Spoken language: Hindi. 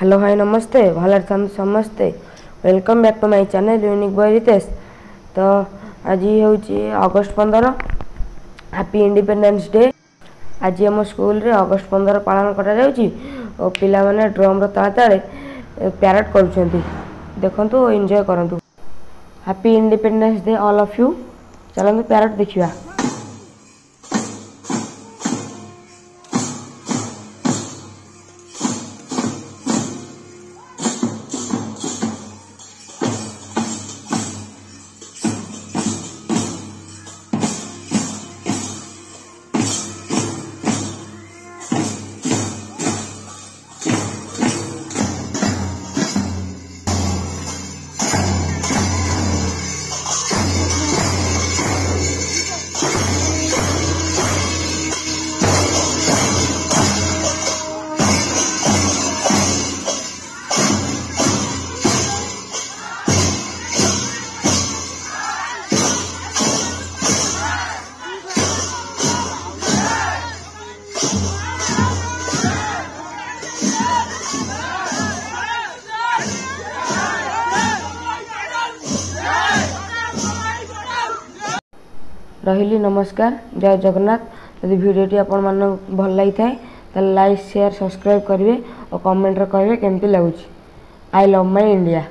हेलो हाय नमस्ते भल समस्ते welcome back to my channel unique boy Ritesh. तो आज हूँ अगस्ट 15 हैप्पी इंडिपेंडेंस डे। आज आम स्कूल रे अगस्ट 15 पालन करा पिला माने ड्रम ताले ताले प्यारेड करुछंती। देखंतु एंजॉय करंतु। Happy independence day all of you. चलंतु प्यारेड देखिया। रही नमस्कार जय जगन्नाथ। यदि वीडियोटी आपण मन भल लगी था लाइक शेयर सब्सक्राइब करेंगे और कमेंट करेंगे केमती लगुच। I love my India.